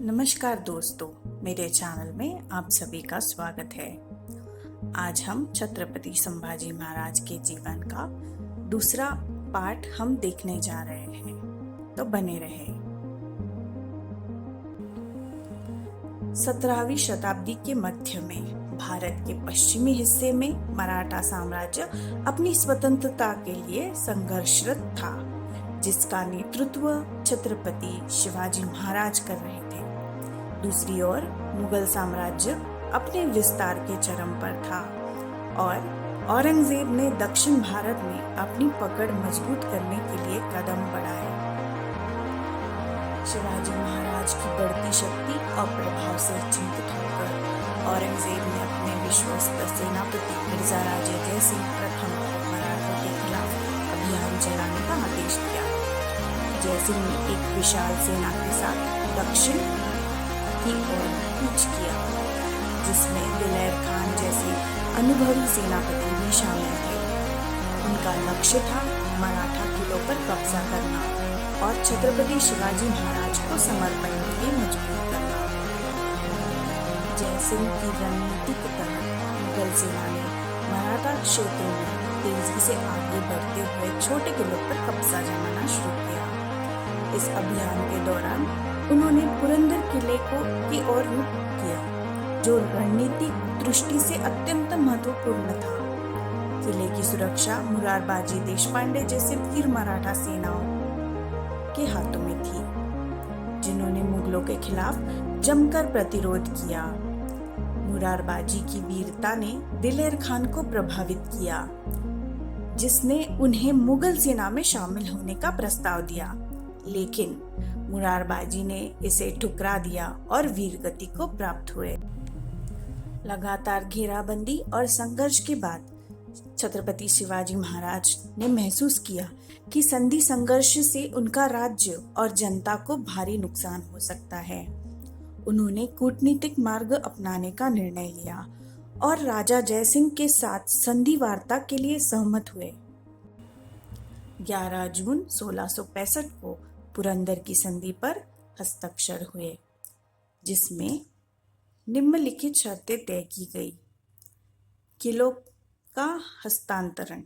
नमस्कार दोस्तों, मेरे चैनल में आप सभी का स्वागत है। आज हम छत्रपति संभाजी महाराज के जीवन का दूसरा पार्ट हम देखने जा रहे हैं, तो बने रहे। 17वीं शताब्दी के मध्य में भारत के पश्चिमी हिस्से में मराठा साम्राज्य अपनी स्वतंत्रता के लिए संघर्षरत था, जिसका नेतृत्व छत्रपति शिवाजी महाराज कर रहे थे। दूसरी ओर मुगल साम्राज्य अपने विस्तार के चरम पर था और औरंगजेब ने दक्षिण भारत में अपनी पकड़ मजबूत करने के लिए कदम बढ़ाए। शिवाजी महाराज की बढ़ती शक्ति और प्रभाव से चिंतित होकर औरंगजेब ने अपने विश्वस्त सेनापति मिर्जा राजे जयसिंह प्रथम मराठों के खिलाफ अभियान चलाने का आदेश दिया। जयसिंह ने एक विशाल सेना के साथ दक्षिण की ओर कूच किया, जिसमें दिलेर खान जैसे अनुभवी सेनापति भी शामिल थे। उनका लक्ष्य था मराठा किलों पर कब्जा करना और छत्रपति शिवाजी महाराज को समर्पण के लिए मजबूर करना। जयसिंह की रणनीति के तहत मुगल सेना ने मराठा क्षेत्र में तेजी से आगे बढ़ते हुए छोटे किलों पर कब्जा जमाना शुरू किया। इस अभियान के दौरान उन्होंने पुरंदर किले की ओर रुख किया, जो रणनीतिक दृष्टि से अत्यंत महत्वपूर्ण था। किले की सुरक्षा मुरारबाजी देशपांडे जैसे वीर मराठा सेनाओं के हाथों में थी, जिन्होंने मुगलों के खिलाफ जमकर प्रतिरोध किया। मुरारबाजी की वीरता ने दिलेर खान को प्रभावित किया, जिसने उन्हें मुगल सेना में शामिल होने का प्रस्ताव दिया, लेकिन मुरारबाजी ने इसे ठुकरा दिया और वीरगति को प्राप्त हुए। लगातार घेराबंदी और संघर्ष के बाद छत्रपति शिवाजी महाराज ने महसूस किया कि संधि संघर्ष से उनका राज्य और जनता को भारी नुकसान हो सकता है। उन्होंने कूटनीतिक मार्ग अपनाने का निर्णय लिया और राजा जयसिंह के साथ संधि वार्ता के लिए सहमत हुए। 11 जून 1665 को पुरंदर की संधि पर हस्ताक्षर हुए, जिसमें निम्नलिखित शर्तें तय की गई। किलों का हस्तांतरण।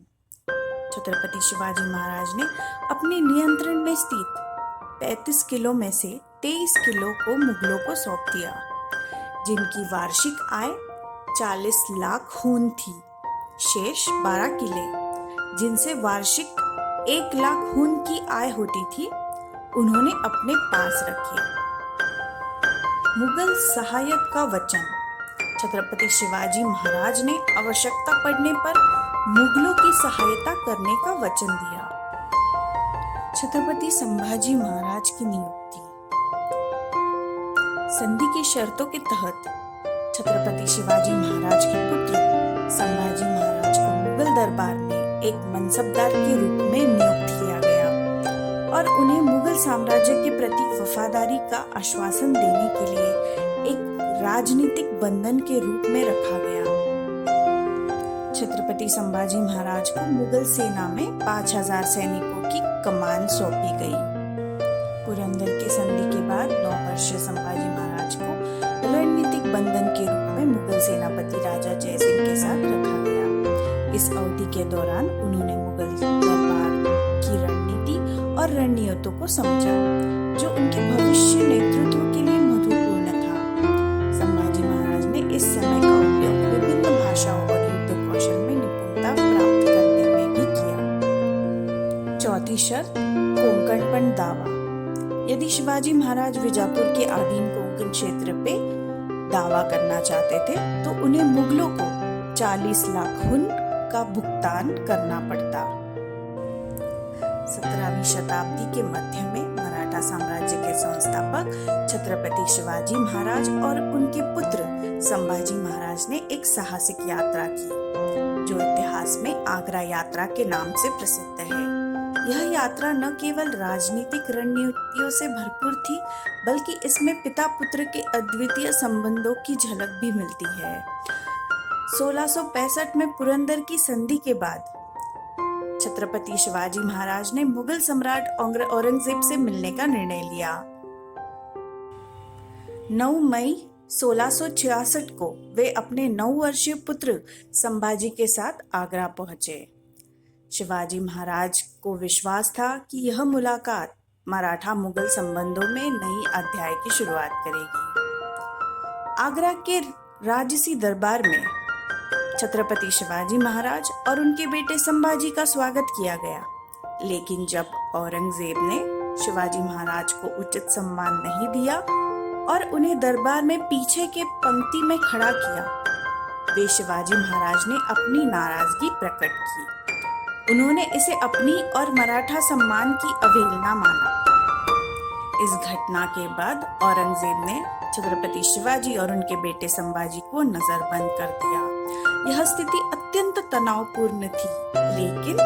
छत्रपति शिवाजी महाराज ने अपने नियंत्रण में स्थित 35 किलों में से 23 किलों को मुगलों को सौंप दिया, जिनकी वार्षिक आय 40 लाख खून थी। शेष 12 किले, जिनसे वार्षिक 1 लाख खून की आय होती थी, उन्होंने अपने पास रखे। मुगल सहायता का वचन। छत्रपति शिवाजी महाराज ने आवश्यकता पड़ने पर मुगलों की सहायता करने का वचन दिया। छत्रपति संभाजी महाराज की नियुक्ति। संधि की शर्तों के तहत छत्रपति शिवाजी महाराज के पुत्र संभाजी महाराज को मुगल दरबार में एक मनसबदार के रूप में नियुक्त किया गया और उन्हें मुगल साम्राज्य के प्रति वफादारी का आश्वासन देने के लिए एक राजनीतिक बंधन के रूप में रखा गया। छत्रपति संभाजी महाराज को मुगल सेना में 5000 सैनिकों की कमान सौंपी गई। पुरंदर की संधि के बाद 9 वर्षीय संभाजी महाराज को रणनीतिक बंधन के रूप में मुगल सेनापति राजा जयसिंह के साथ रखा गया। इस अवधि के दौरान उन्होंने मुगल दरबार की रणनीति और रणनीतियों को समझा, जो उनके भविष्य नेतृत्व के लिए महत्वपूर्ण था। संभाजी महाराज ने इस समय का उपयोग विभिन्न भाषाओं और युद्ध कौशल में निपुणता प्राप्त करने में भी किया। चौथी शर्त, कोंकणपन दावा। यदि शिवाजी महाराज बीजापुर के अधीन कोंकण क्षेत्र पे दावा करना चाहते थे, तो उन्हें मुगलों को 40 लाख खून का भुगतान करना पड़ता। 17वीं शताब्दी के मध्य में मराठा साम्राज्य के संस्थापक छत्रपति शिवाजी महाराज और उनके पुत्र संभाजी महाराज ने एक साहसिक यात्रा की, जो इतिहास में आगरा यात्रा के नाम से प्रसिद्ध है। यह यात्रा न केवल राजनीतिक रणनीतियों से भरपूर थी, बल्कि इसमें पिता पुत्र के अद्वितीय संबंधों की झलक भी मिलती है। 1665 में पुरंदर की संधि के बाद छत्रपति शिवाजी महाराज ने मुगल सम्राट औरंगजेब से मिलने का निर्णय लिया। 9 मई 1666 को वे अपने 9 वर्षीय पुत्र संभाजी के साथ आगरा पहुंचे। शिवाजी महाराज को विश्वास था कि यह मुलाकात मराठा मुगल संबंधों में नई अध्याय की शुरुआत करेगी। आगरा के राजसी दरबार में छत्रपति शिवाजी महाराज और उनके बेटे संभाजी का स्वागत किया गया, लेकिन जब औरंगजेब ने शिवाजी महाराज को उचित सम्मान नहीं दिया और उन्हें दरबार में पीछे के पंक्ति में खड़ा किया, वे शिवाजी महाराज ने अपनी नाराजगी प्रकट की। उन्होंने इसे अपनी और मराठा सम्मान की अवहेलना माना। इस घटना के बाद औरंगजेब ने छत्रपति शिवाजी और उनके बेटे संभाजी को नजरबंद कर दिया। यह स्थिति अत्यंत तनावपूर्ण थी, लेकिन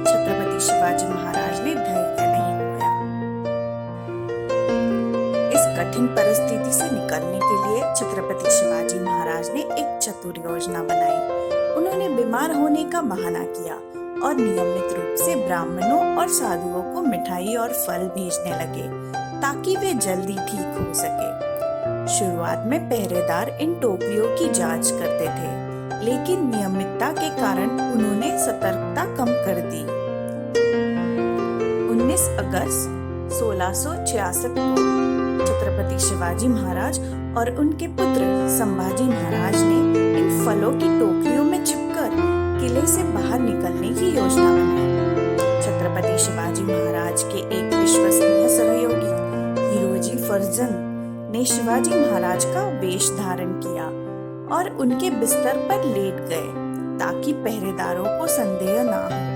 छत्रपति शिवाजी महाराज ने धैर्य नहीं खोया। इस कठिन परिस्थिति से निकलने के लिए छत्रपति शिवाजी महाराज ने एक चतुर योजना बनाई। उन्होंने बीमार होने का बहाना किया और नियमित रूप से ब्राह्मणों और साधुओं को मिठाई और फल भेजने लगे ताकि वे जल्दी ठीक हो सके। शुरुआत में पहरेदार इन टोकरियों की जांच करते थे, लेकिन नियमितता के कारण उन्होंने सतर्कता कम कर दी। 19 अगस्त 1666 को छत्रपति शिवाजी महाराज और उनके पुत्र संभाजी महाराज ने इन फलों की टोकरियों में छिपकर किले से बाहर निकलने की योजना बनाई। छत्रपति शिवाजी महाराज के एक विश्वसनीय सहयोगी हीरोजी फर्जंद ने शिवाजी महाराज का वेश धारण किया और उनके बिस्तर पर लेट गए ताकि पहरेदारों को संदेह न हो।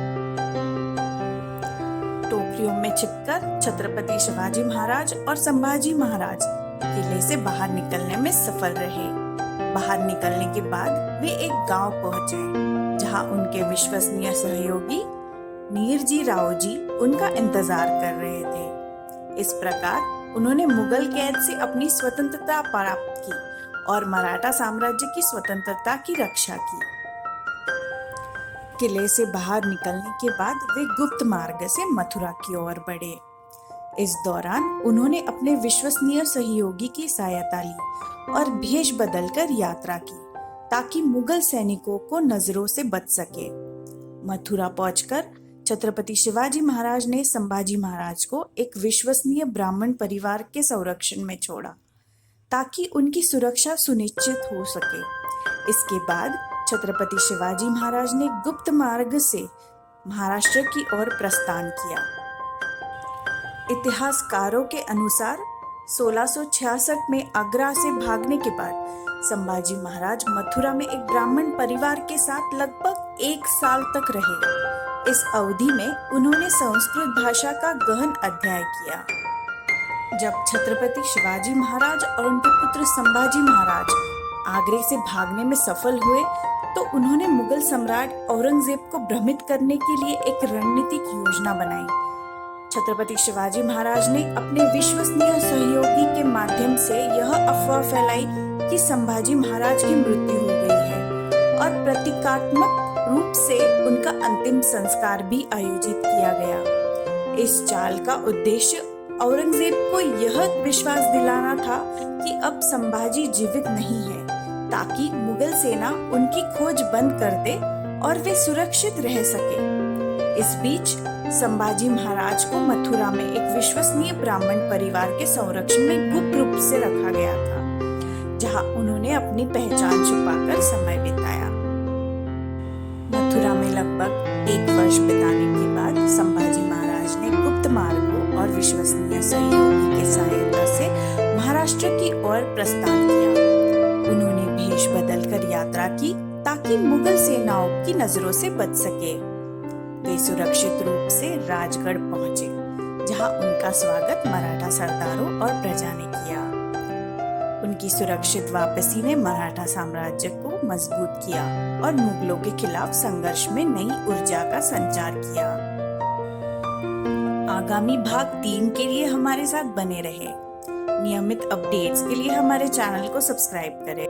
टोकरियों में छिपकर छत्रपति शिवाजी महाराज और संभाजी महाराज किले से बाहर निकलने में सफल रहे। बाहर निकलने के बाद वे एक गांव पहुंचे, जहां उनके विश्वसनीय सहयोगी नीरजी राव जी उनका इंतजार कर रहे थे। इस प्रकार उन्होंने मुगल कैद से अपनी स्वतंत्रता प्राप्त की और मराठा साम्राज्य की स्वतंत्रता की रक्षा की। किले से बाहर निकलने के बाद वे गुप्त मार्ग से मथुरा की ओर बढ़े। इस दौरान उन्होंने अपने विश्वसनीय सहयोगी की सहायता ली और भेष बदलकर यात्रा की ताकि मुगल सैनिकों को नजरों से बच सके। मथुरा पहुंचकर छत्रपति शिवाजी महाराज ने संभाजी महाराज को एक विश्वसनीय ब्राह्मण परिवार के संरक्षण में छोड़ा ताकि उनकी सुरक्षा सुनिश्चित हो सके। इसके बाद छत्रपति शिवाजी महाराज ने गुप्त मार्ग से महाराष्ट्र की ओर प्रस्थान किया। इतिहासकारों के अनुसार 1666 में आगरा से भागने के बाद संभाजी महाराज मथुरा में एक ब्राह्मण परिवार के साथ लगभग 1 साल तक रहे। इस अवधि में उन्होंने संस्कृत भाषा का गहन अध्ययन किया। जब छत्रपति शिवाजी महाराज और उनके पुत्र संभाजी महाराज आगरे से भागने में सफल हुए, तो उन्होंने मुगल सम्राट औरंगजेब को भ्रमित करने के लिए एक रणनीतिक योजना बनाई। छत्रपति शिवाजी महाराज ने अपने विश्वसनीय सहयोगी के माध्यम से यह अफवाह फैलाई कि संभाजी महाराज की मृत्यु हो गई है और प्रतीकात्मक रूप से उनका अंतिम संस्कार भी आयोजित किया गया। इस चाल का उद्देश्य औरंगजेब को यह विश्वास दिलाना था कि अब संभाजी जीवित नहीं है, ताकि मुगल सेना उनकी खोज बंद कर दे और वे सुरक्षित रह सके। इस बीच संभाजी महाराज को मथुरा में एक विश्वसनीय ब्राह्मण परिवार के संरक्षण में गुप्त रूप से रखा गया था, जहां उन्होंने अपनी पहचान छुपाकर समय बिताया। मथुरा में लगभग 1 वर्ष बिताने के बाद संभाजी महाराज ने गुप्त मार्गों और विश्वसनीय सहयोगी की सहायता से महाराष्ट्र की ओर प्रस्थान किया। उन्होंने भेष बदलकर यात्रा की ताकि मुगल सेनाओं की नजरों से बच सके। वे सुरक्षित रूप से राजगढ़ पहुंचे, जहां उनका स्वागत मराठा सरदारों और प्रजा ने किया। उनकी सुरक्षित वापसी ने मराठा साम्राज्य को मजबूत किया और मुगलों के खिलाफ संघर्ष में नई ऊर्जा का संचार किया। आगामी भाग 3 के लिए हमारे साथ बने रहे। नियमित अपडेट्स के लिए हमारे चैनल को सब्सक्राइब करें।